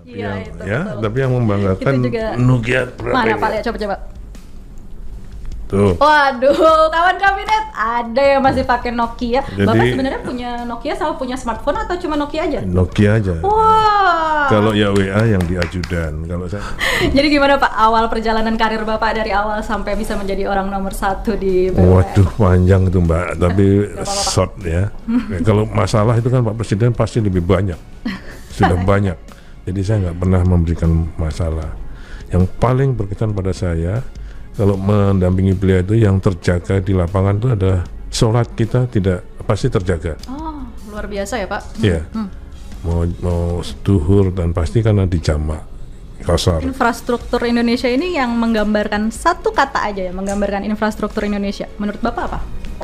Iya, itu ya, betul. tapi yang membanggakan Itu juga. Nokia berapa Mana ini? Pak, lihat coba. Tuh. Waduh, kawan kabinet, ada yang masih pakai Nokia. Jadi- Bapak sebenarnya punya Nokia sama punya smartphone atau cuma Nokia aja? Nokia aja. Wah. Kalau ya WA yang di ajudan. Kalau saya Jadi gimana Pak awal perjalanan karir Bapak dari awal sampai bisa menjadi orang nomor 1 di BUMN? waduh panjang itu Mbak, tapi Gak apa-apa, Pak. short ya. Kalau masalah itu kan Pak Presiden pasti lebih banyak, sudah banyak. Jadi saya nggak pernah memberikan masalah. Yang paling berkesan pada saya kalau mendampingi beliau itu yang terjaga di lapangan itu adalah sholat kita tidak pasti terjaga. Oh, luar biasa ya Pak. Iya. Mau duhur dan pasti karena dijamak kasar. Infrastruktur Indonesia ini yang menggambarkan satu kata aja ya, menggambarkan infrastruktur Indonesia. Menurut Bapak apa?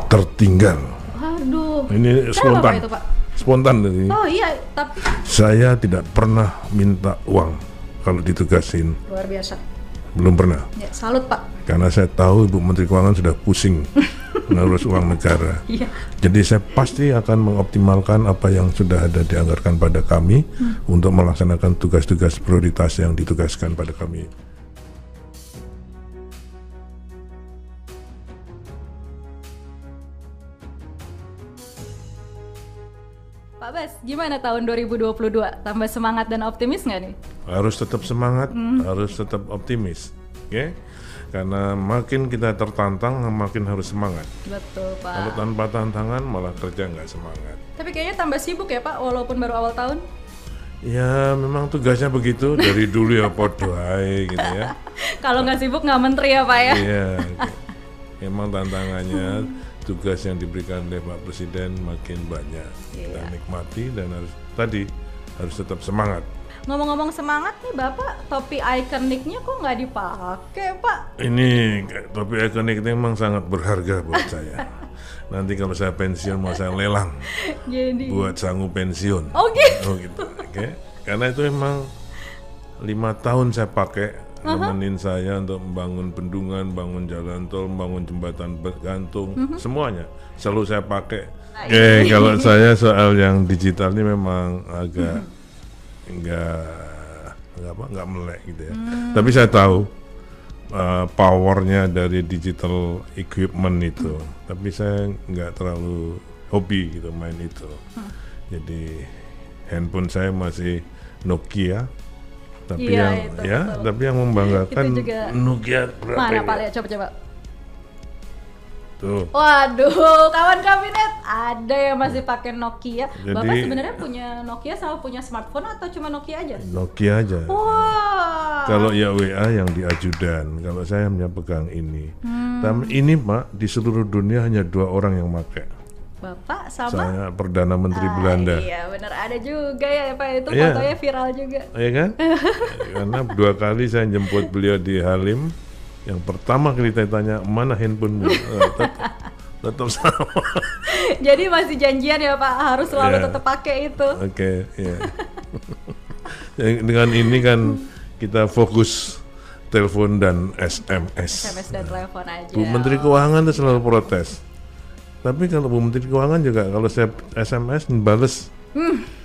Tertinggal. Waduh. Ini Kenapa spontan. Pak itu Pak? Spontan ini. Oh iya, tapi Saya tidak pernah minta uang kalau ditugasin, luar biasa. belum pernah. Ya, salut Pak. Karena saya tahu Ibu Menteri Keuangan sudah pusing mengurus uang negara. Iya. Jadi saya pasti akan mengoptimalkan apa yang sudah ada dianggarkan pada kami untuk melaksanakan tugas-tugas prioritas yang ditugaskan pada kami. Pak Bas, gimana tahun 2022? Tambah semangat dan optimis nggak nih? Harus tetap semangat, harus tetap optimis, oke? Karena makin kita tertantang, makin harus semangat. Betul Pak. Kalau tanpa tantangan, malah kerja nggak semangat. Tapi kayaknya tambah sibuk ya Pak, walaupun baru awal tahun. Ya, memang tugasnya begitu dari dulu ya podo ae gitu ya. Kalau nggak sibuk nggak menteri ya Pak ya. Iya, emang tantangannya tugas yang diberikan oleh Pak Presiden makin banyak. Kita nikmati dan harus tetap semangat. Ngomong-ngomong semangat nih Bapak, topi ikoniknya kok nggak dipakai Pak? Ini topi ikonik ini memang sangat berharga buat saya. Nanti kalau saya pensiun mau saya lelang Jadi. buat sanggup pensiun. Oh gitu. Oh gitu, oke. Karena itu memang 5 tahun saya pakai nemenin saya untuk membangun bendungan, bangun jalan tol, membangun jembatan bergantung, semuanya selalu saya pakai. Kalau saya soal yang digital ini memang agak nggak melek gitu ya. Tapi saya tahu powernya dari digital equipment itu. Tapi saya nggak terlalu hobi gitu main itu. Jadi handphone saya masih Nokia. Tapi Iya, yang itu ya, betul. tapi yang membanggakan Itu juga. Nokia berapa Mana ini? Pak, lihat coba. Tuh. Waduh, kawan kabinet, ada yang masih pakai Nokia. Bapak Jadi- sebenarnya punya Nokia sama punya smartphone atau cuma Nokia aja? Nokia aja. Wah. Kalau ya WA yang di ajudan, kalau saya hanya pegang ini. Dan ini Pak, di seluruh dunia hanya 2 orang yang pakai. Bapak sama? Saya Perdana Menteri Belanda. Iya, benar ada juga ya Pak, itu Iya. fotonya viral juga. Iya kan? Karena 2 kali saya jemput beliau di Halim. Yang pertama kali saya tanya, mana handphonemu? Tetap sama. Jadi masih janjian ya Pak, harus selalu Iya. tetap pakai itu. Oke, iya. Dengan ini kan kita fokus telepon dan SMS. SMS dan telepon aja. Bu Menteri Keuangan itu selalu protes. Tapi kalau Bu Menteri Keuangan juga kalau saya SMS bales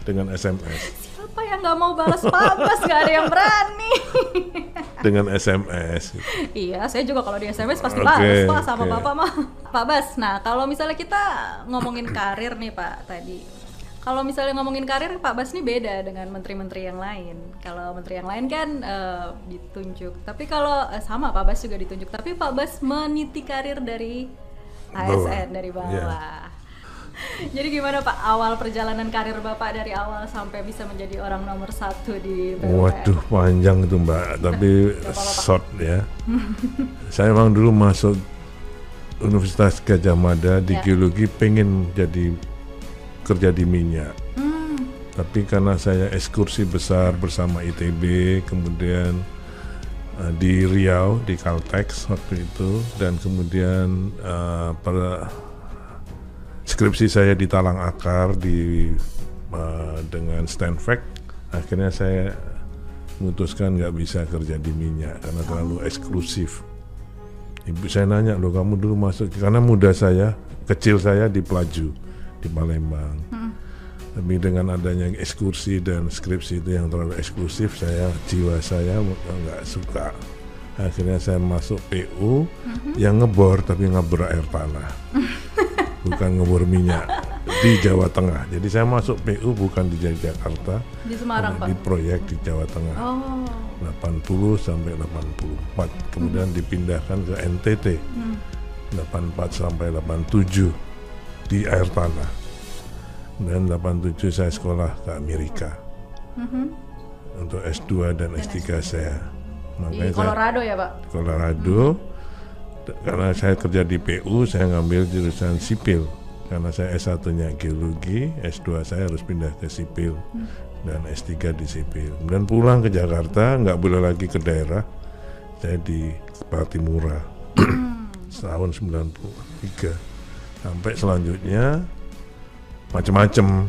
dengan SMS. Siapa yang nggak mau balas Pak Bas? Nggak ada yang berani. Dengan SMS. Iya, saya juga kalau di SMS pasti Oke, balas Pak sama oke. Bapak mah. Pak Bas, nah kalau misalnya kita ngomongin karir nih Pak tadi. Kalau misalnya ngomongin karir, Pak Bas nih beda dengan menteri-menteri yang lain. Kalau menteri yang lain kan ditunjuk. Tapi kalau sama Pak Bas juga ditunjuk. Tapi Pak Bas meniti karir dari ASN, dari bawah. Iya. Jadi gimana Pak awal perjalanan karir Bapak dari awal sampai bisa menjadi orang nomor 1 di BUMN? Waduh panjang itu Mbak, tapi apa-apa, Pak. short ya. Saya memang dulu masuk Universitas Gadjah Mada di Ya. geologi pengen jadi kerja di minyak. Tapi karena saya ekskursi besar bersama ITB, kemudian di Riau di Caltex waktu itu, dan kemudian pada skripsi saya di Talang Akar dengan Stanford, akhirnya saya memutuskan nggak bisa kerja di minyak karena terlalu eksklusif. Ibu saya nanya, loh kamu dulu masuk, karena muda saya, kecil saya di Pelaju di Palembang. Tapi dengan adanya ekskursi dan skripsi itu yang terlalu eksklusif, jiwa saya nggak suka. Akhirnya saya masuk PU yang ngebor, tapi ngebor air tanah, bukan ngebor minyak di Jawa Tengah. Jadi saya masuk PU bukan di Jakarta, Di Semarang, Pak. di proyek di Jawa Tengah. 80 sampai 84. Kemudian dipindahkan ke NTT 84 sampai 87 di air tanah. Dan 87 saya sekolah ke Amerika untuk S2 dan S3 saya. Di Colorado ya, Pak? Colorado. Karena saya kerja di PU, saya ngambil jurusan sipil. Karena saya S1-nya geologi, S2 saya harus pindah ke sipil dan S3 di sipil. Kemudian pulang ke Jakarta, nggak boleh lagi ke daerah. Saya di Patimura tahun 93 sampai selanjutnya macam-macam.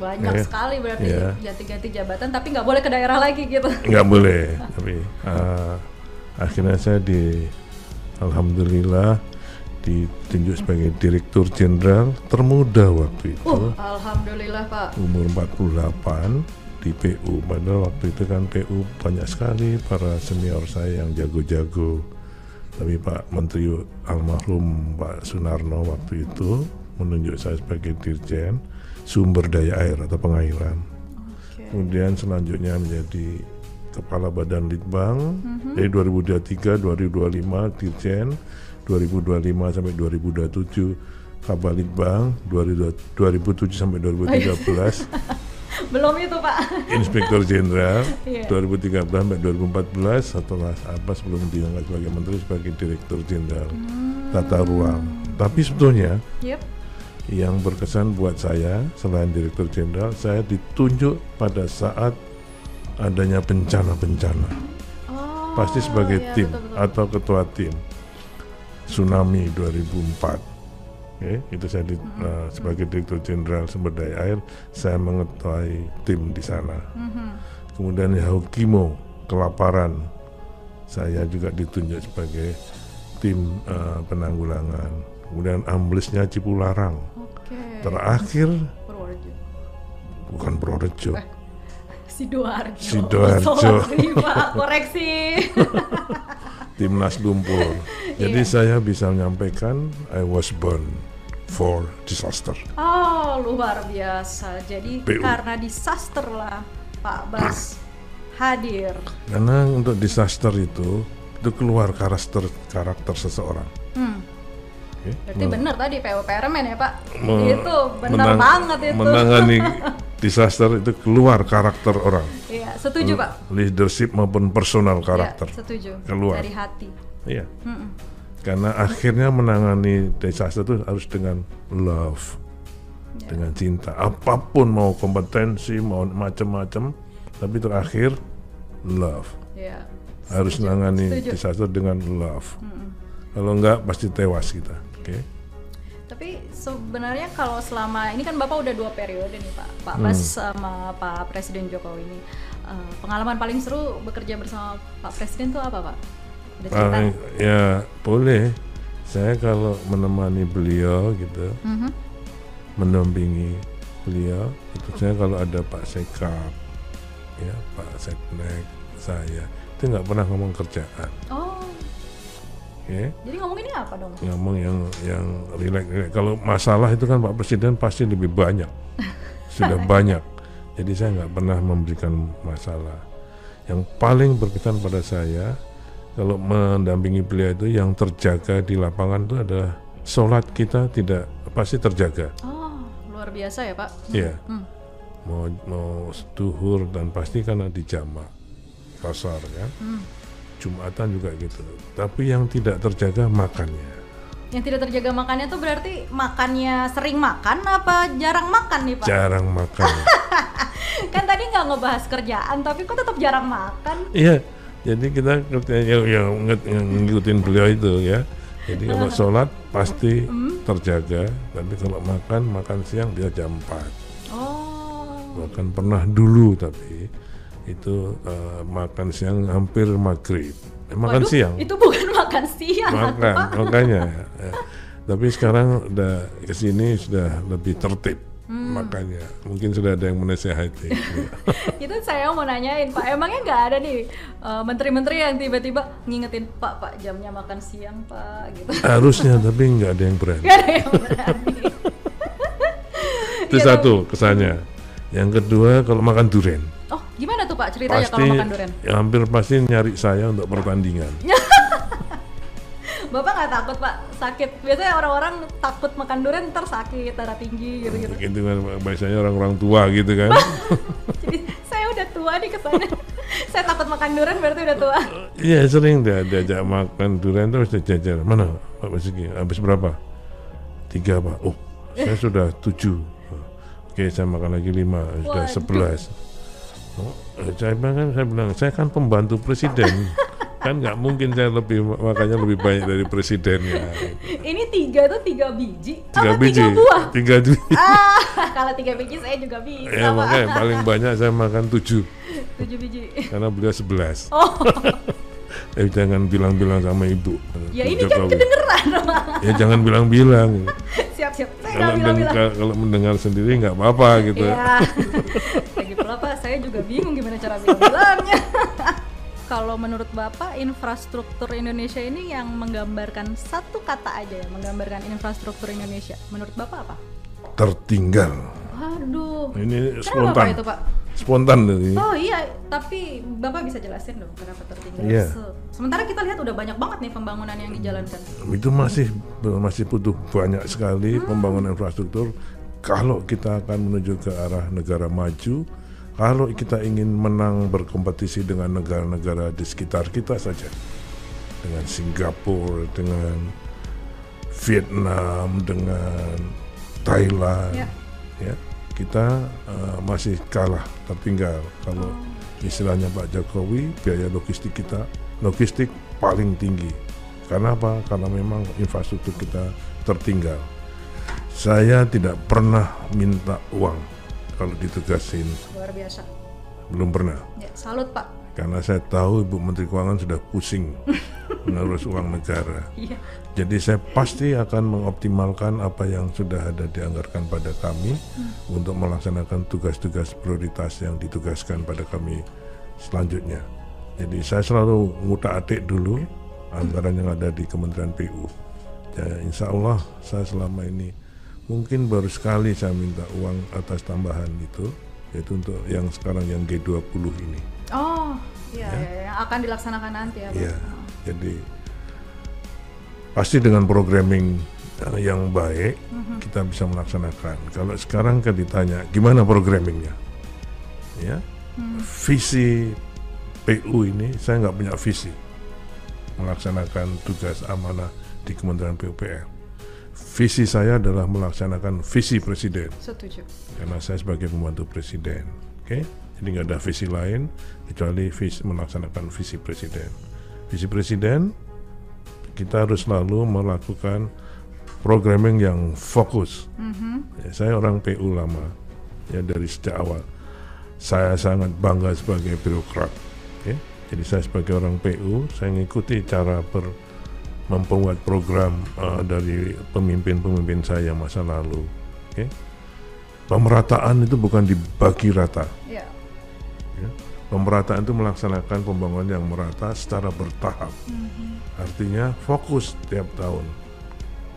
Banyak sekali berarti ganti-ganti jabatan, tapi nggak boleh ke daerah lagi gitu. Nggak boleh, tapi akhirnya saya alhamdulillah ditunjuk sebagai Direktur Jenderal termuda waktu itu. Alhamdulillah, Pak. Umur 48 di PU. Padahal waktu itu kan PU banyak sekali para senior saya yang jago-jago. Tapi Pak Menteri almarhum Pak Sunarno waktu itu menunjuk saya sebagai Dirjen Sumber Daya Air atau Pengairan. Kemudian selanjutnya menjadi Kepala Badan Litbang dari 2023 2025 Dirjen, 2025 sampai 2027 Kabalitbang, 2007 sampai 2013 belum itu, Pak. Inspektur Jenderal 2013 sampai 2014 setelah sebelum diangkat sebagai Menteri sebagai Direktur Jenderal Tata Ruang. Tapi sebetulnya yang berkesan buat saya selain Direktur Jenderal, saya ditunjuk pada saat adanya bencana-bencana. Pasti sebagai tim atau ketua tim tsunami 2004. Itu saya sebagai Direktur Jenderal Sumber Daya Air, saya mengetuai tim di sana. Kemudian Yahukimo kelaparan, saya juga ditunjuk sebagai tim penanggulangan. Kemudian amblesnya Cipularang. Terakhir bukan Purworejo. Sidoarjo. Sorry, Pak, koreksi. Timnas Lumpur. Jadi saya bisa menyampaikan I was born for disaster. Luar biasa. Jadi karena disaster lah Pak Bas hadir. Karena untuk disaster itu keluar karakter seseorang. Berarti benar tadi PUPRMN ya, Pak? Itu benar banget itu. Menangani disaster itu keluar karakter orang. Iya, setuju, Pak. Leadership maupun personal karakter. Ya, setuju. Keluar dari hati. Iya. Karena akhirnya menangani disaster itu harus dengan love, dengan cinta. Apapun mau kompetensi, mau macam-macam, tapi terakhir love. Ya. Harus menangani disaster dengan love. Kalau enggak pasti tewas kita. Tapi sebenarnya kalau selama ini kan Bapak udah 2 periode nih, Pak Bas sama Pak Presiden Jokowi ini, pengalaman paling seru bekerja bersama Pak Presiden itu apa, Pak? Ya boleh. Saya kalau menemani beliau gitu, mendampingi beliau, itu saya kalau ada Pak Sekap, ya Pak Seknek, saya itu nggak pernah ngomong kerjaan. Jadi ngomonginnya apa dong? Ngomong yang rileks. Kalau masalah itu kan Pak Presiden pasti lebih banyak, sudah banyak. Jadi saya nggak pernah memberikan masalah. Yang paling berkesan pada saya kalau mendampingi beliau itu yang terjaga di lapangan itu adalah sholat kita tidak pasti terjaga. Luar biasa ya, Pak. Iya. Mau duhur dan pasti karena di jamak pasar kan. Jumatan juga gitu. Tapi yang tidak terjaga makannya. Yang tidak terjaga makannya tuh berarti makannya sering makan apa jarang makan nih, Pak? Jarang makan. Kan tadi nggak ngebahas kerjaan, tapi kok tetap jarang makan? Iya, jadi kita ngikutin beliau itu ya. Jadi kalau sholat pasti terjaga, tapi kalau makan siang dia jam 4. Bahkan pernah dulu tapi itu makan siang hampir maghrib. Makan siang. Itu bukan makan siang. Makanya. Ya. Tapi sekarang udah kesini sudah lebih tertib. Makanya mungkin sudah ada yang menasehati. Itu saya mau nanyain Pak, emangnya nggak ada nih menteri-menteri yang tiba-tiba ngingetin Pak jamnya makan siang Pak gitu? Harusnya, tapi nggak ada yang berani. Nggak ada yang berani. Itu satu kesannya. Yang kedua, kalau makan durian, Oh gimana tuh Pak ceritanya pasti kalau makan durian? hampir pasti nyari saya untuk pertandingan. Bapak nggak takut Pak sakit? Biasanya orang-orang takut makan durian ntar sakit, darah tinggi gitu-gitu. Gitu kan biasanya orang-orang tua gitu kan. Jadi saya udah tua nih kesannya. Saya takut makan durian berarti udah tua. Iya, sering diajak makan durian terus dijajar. Mana Pak Basuki? Habis berapa? 3 Pak. Oh, saya sudah 7. Oke, saya makan lagi 5, sudah 11. Oh, saya bilang, saya kan pembantu presiden. Kan nggak mungkin saya makanya lebih banyak dari presidennya. Ini 3 tuh 3 biji? 3 biji? 3 buah? 3 biji. Kalau 3 biji saya juga bisa Ya Pak. makanya paling banyak saya makan 7. 7 biji. Karena beliau 11. Oh. Jangan bilang-bilang sama ibu. Ya ini kan kedengeran. Ya jangan bilang-bilang. Siap-siap. Saya nggak bilang-bilang. Kalau mendengar sendiri nggak apa-apa gitu. Iya. Lagi pula Pak, saya juga bingung gimana cara bilang-bilangnya. Kalau menurut Bapak, infrastruktur Indonesia ini yang menggambarkan satu kata aja ya, menggambarkan infrastruktur Indonesia. Menurut Bapak apa? Tertinggal. Waduh. Ini Kenapa spontan. Pak itu Pak? Spontan tadi. Oh iya, tapi Bapak bisa jelasin dong kenapa tertinggal? Iya. Sementara kita lihat udah banyak banget nih pembangunan yang dijalankan. Itu masih butuh banyak sekali pembangunan infrastruktur. Kalau kita akan menuju ke arah negara maju, kalau kita ingin menang berkompetisi dengan negara-negara di sekitar kita saja, dengan Singapura, dengan Vietnam, dengan Thailand, ya kita masih kalah, tertinggal. Kalau istilahnya Pak Jokowi, biaya logistik paling tinggi. Karena apa? Karena memang infrastruktur kita tertinggal. Saya tidak pernah minta uang kalau ditugasin. Luar biasa. Belum pernah. Ya, salut Pak. Karena saya tahu Ibu Menteri Keuangan sudah pusing mengurus uang negara. Iya. Jadi saya pasti akan mengoptimalkan apa yang sudah ada dianggarkan pada kami untuk melaksanakan tugas-tugas prioritas yang ditugaskan pada kami selanjutnya. Jadi saya selalu ngutak-atik dulu anggaran yang ada di Kementerian PU. Ya, insya Allah saya selama ini mungkin baru sekali saya minta uang atas tambahan itu, yaitu untuk yang sekarang yang G20 ini. Oh, iya, yang akan dilaksanakan nanti ya Pak. Iya, jadi pasti dengan programming yang baik kita bisa melaksanakan. Kalau sekarang kan ditanya gimana programmingnya, ya visi PU ini saya nggak punya visi melaksanakan tugas amanah di Kementerian PUPR. Visi saya adalah melaksanakan visi presiden. Setuju. Karena saya sebagai pembantu presiden, oke? Jadi nggak ada visi lain kecuali melaksanakan visi presiden. Visi presiden kita harus selalu melakukan programming yang fokus. Ya, saya orang PU lama, ya dari sejak awal. Saya sangat bangga sebagai birokrat. Okay? Jadi saya sebagai orang PU, saya mengikuti cara membuat program dari pemimpin-pemimpin saya masa lalu. Okay? Pemerataan itu bukan dibagi rata. Yeah. Ya. Pemerataan itu melaksanakan pembangunan yang merata secara bertahap. Artinya fokus tiap tahun.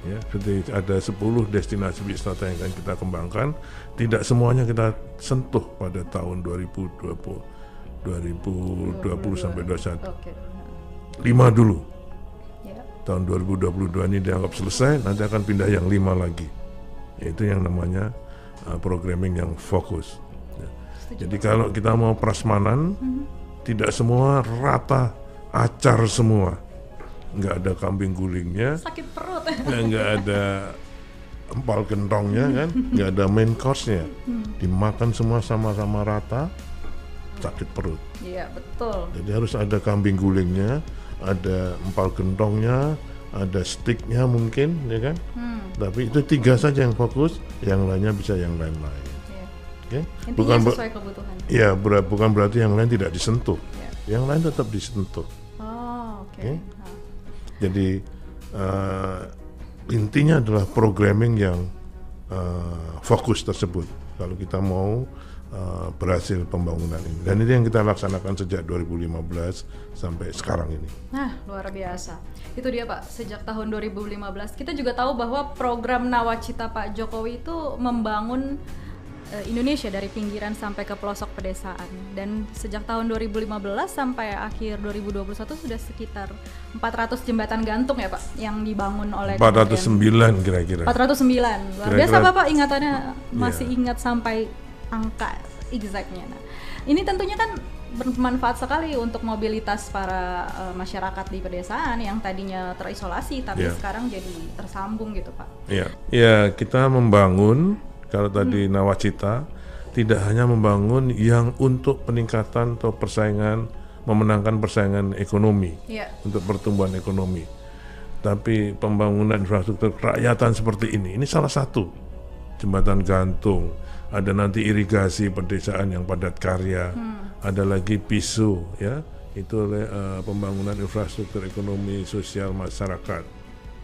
Ya, jadi ada 10 destinasi wisata yang akan kita kembangkan, tidak semuanya kita sentuh pada tahun 2020 sampai 2021. Okay. 5 dulu. Yeah. Tahun 2022 ini dianggap selesai, nanti akan pindah yang 5 lagi. Yaitu yang namanya programming yang fokus. Ya. Jadi kalau kita mau prasmanan, tidak semua rata, acar semua. Nggak ada kambing gulingnya, Sakit perut. nggak ada empal gentongnya kan, nggak ada main course-nya, dimakan semua sama-sama rata, sakit perut. Iya, betul. Jadi harus ada kambing gulingnya, ada empal gentongnya, ada steaknya mungkin, ya kan? Tapi itu 3 saja yang fokus, yang lainnya bisa yang lain-lain. Iya. Okay? Intinya sesuai kebutuhan. Ya, bukan berarti yang lain tidak disentuh. Iya. Yang lain tetap disentuh. Oh, oke. Okay? Jadi intinya adalah programming yang fokus tersebut kalau kita mau berhasil pembangunan ini. Dan ini yang kita laksanakan sejak 2015 sampai sekarang ini. Nah, luar biasa. Itu dia Pak, sejak tahun 2015 kita juga tahu bahwa program Nawacita Pak Jokowi itu membangun Indonesia dari pinggiran sampai ke pelosok pedesaan. Dan sejak tahun 2015 sampai akhir 2021 sudah sekitar 400 jembatan gantung ya Pak yang dibangun oleh 409 kira-kira. 409. Luar biasa Bapak ingatannya masih ingat sampai angka exactnya. Nah, ini tentunya kan bermanfaat sekali untuk mobilitas para masyarakat di pedesaan yang tadinya terisolasi tapi sekarang jadi tersambung gitu Pak. Iya, ya kita membangun kalau tadi Nawacita tidak hanya membangun yang untuk peningkatan atau persaingan, memenangkan persaingan ekonomi untuk pertumbuhan ekonomi, tapi pembangunan infrastruktur kerakyatan seperti ini salah satu jembatan gantung. Ada nanti irigasi pedesaan yang padat karya, ada lagi PISU ya, itu pembangunan infrastruktur ekonomi sosial masyarakat.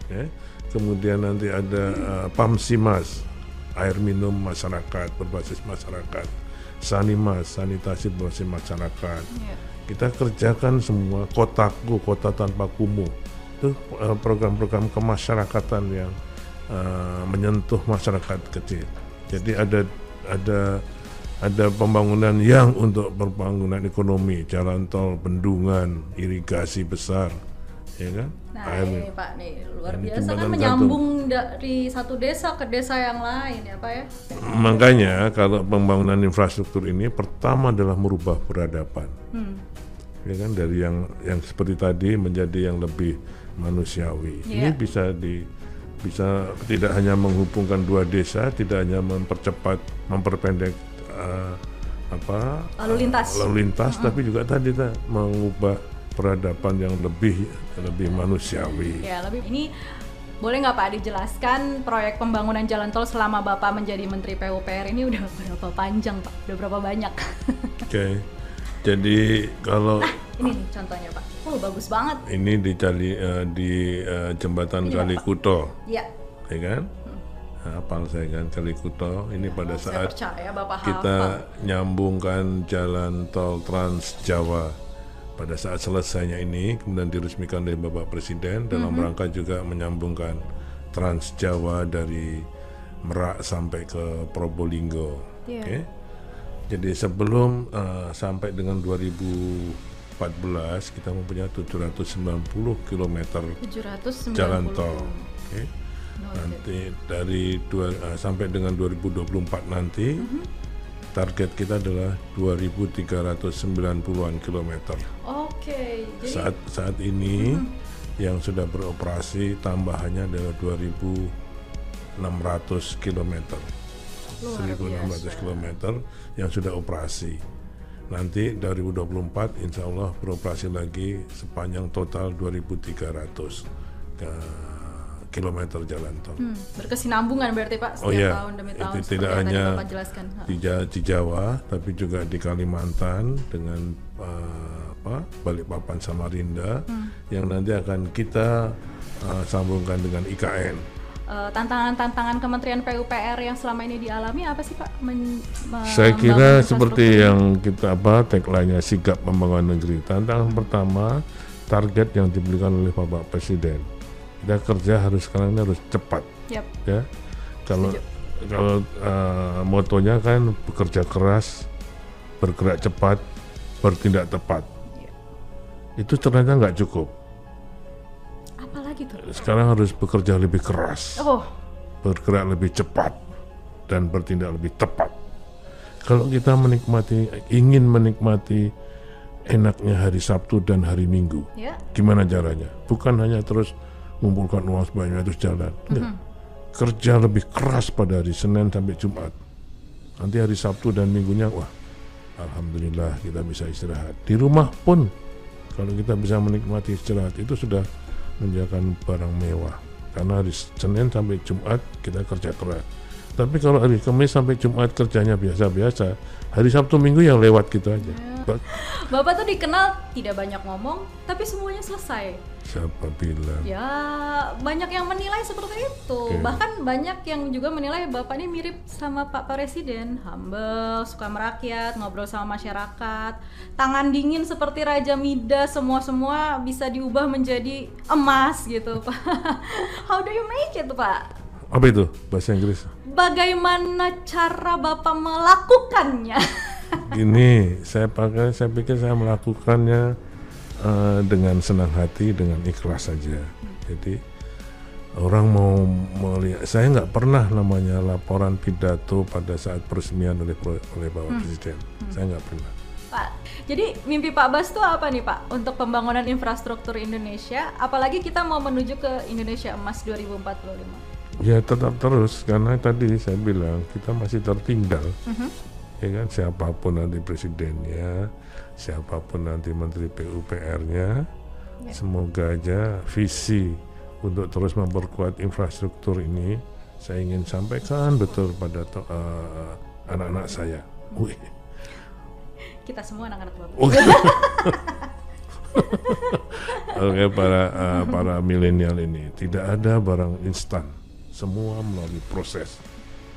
Ya. Kemudian nanti ada PAMSIMAS, air minum masyarakat berbasis masyarakat, SANIMAS, sanitasi berbasis masyarakat. Kita kerjakan semua kotaku, kota tanpa kumuh. Itu program-program kemasyarakatan yang menyentuh masyarakat kecil. Jadi ada pembangunan yang untuk pembangunan ekonomi, jalan tol, bendungan, irigasi besar, ya kan? Nah ini Pak nih luar biasa kan menyambung dari satu desa ke desa yang lain ya Pak ya. Makanya kalau pembangunan infrastruktur ini pertama adalah merubah peradaban, ya kan, dari yang seperti tadi menjadi yang lebih manusiawi. Ini bisa tidak hanya menghubungkan dua desa, tidak hanya memperpendek lalu lintas, tapi juga tadi mengubah peradaban yang lebih manusiawi. Ya, ini boleh nggak Pak dijelaskan proyek pembangunan jalan tol selama Bapak menjadi Menteri PUPR ini udah berapa panjang Pak? Udah berapa banyak? Oke. Jadi kalau ini nih contohnya Pak, bagus banget. Ini di jembatan Kalikuto, ya kan? Hafal saya kan Kalikuto. Ini pada saat kita nyambungkan jalan tol Trans Jawa. Pada saat selesainya ini, kemudian diresmikan oleh Bapak Presiden dalam rangka juga menyambungkan Trans Jawa dari Merak sampai ke Probolinggo. Okay? Jadi sebelum sampai dengan 2014 kita mempunyai 790 km jalan tol. Okay. Nanti dari sampai dengan 2024 nanti target kita adalah 2.390-an kilometer. Oke. Saat ini yang sudah beroperasi tambahannya adalah 2.600 kilometer. 1.600 km yang sudah operasi. Nanti 2024 insya Allah beroperasi lagi sepanjang total 2.300 kilometer jalan tol. Berkesinambungan berarti Pak setiap tahun demi tahun. Itu tidak hanya di Jawa, tapi juga di Kalimantan dengan Balikpapan Samarinda yang nanti akan kita sambungkan dengan IKN. Tantangan-tantangan Kementerian PUPR yang selama ini dialami apa sih Pak? Saya kira seperti yang kita tagline-nya sigap pembangunan negeri. Tantangan pertama, target yang diberikan oleh Bapak Presiden. Kita kerja sekarang ini harus cepat. Ya. Kalau motonya kan bekerja keras, bergerak cepat, bertindak tepat. Itu ternyata nggak cukup. Sekarang harus bekerja lebih keras, bergerak lebih cepat, dan bertindak lebih tepat. Kalau kita ingin menikmati enaknya hari Sabtu dan hari Minggu, gimana caranya? Bukan hanya terus mengumpulkan uang sebanyak terus jalan. Kerja lebih keras pada hari Senin sampai Jumat. Nanti hari Sabtu dan Minggunya, alhamdulillah kita bisa istirahat. Di rumah pun, kalau kita bisa menikmati istirahat itu sudah menjalankan barang mewah, karena hari Senin sampai Jumat kita kerja keras. Tapi kalau hari Kamis sampai Jumat kerjanya biasa-biasa, hari Sabtu Minggu yang lewat gitu aja. Bapak tuh dikenal tidak banyak ngomong, tapi semuanya selesai. Siapa bilang? Ya, banyak yang menilai seperti itu. Bahkan banyak yang juga menilai Bapak ini mirip sama Pak Presiden. Humble, suka merakyat, ngobrol sama masyarakat. Tangan dingin seperti Raja Midas, semua bisa diubah menjadi emas gitu, Pak. How do you make it, Pak? Apa itu bahasa Inggris? Bagaimana cara Bapak melakukannya? Gini, saya pikir saya melakukannya dengan senang hati, dengan ikhlas saja. Jadi orang mau melihat, saya nggak pernah namanya laporan pidato pada saat peresmian oleh Bapak Presiden. Saya nggak pernah. Pak, jadi mimpi Pak Bas itu apa nih Pak untuk pembangunan infrastruktur Indonesia? Apalagi kita mau menuju ke Indonesia Emas 2045. Ya tetap terus, karena tadi saya bilang kita masih tertinggal. Ya kan, siapapun nanti presidennya, siapapun nanti menteri PUPR-nya, semoga aja visi untuk terus memperkuat infrastruktur ini saya ingin sampaikan betul pada anak-anak saya. Kita semua anak-anak Bapak. Oke, para milenial ini tidak ada barang instan, semua melalui proses.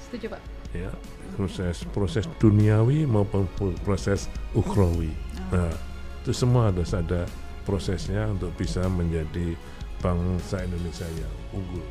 Setuju Pak? Ya, proses duniawi maupun proses ukhrawi. Nah, itu semua harus ada prosesnya untuk bisa menjadi bangsa Indonesia yang unggul.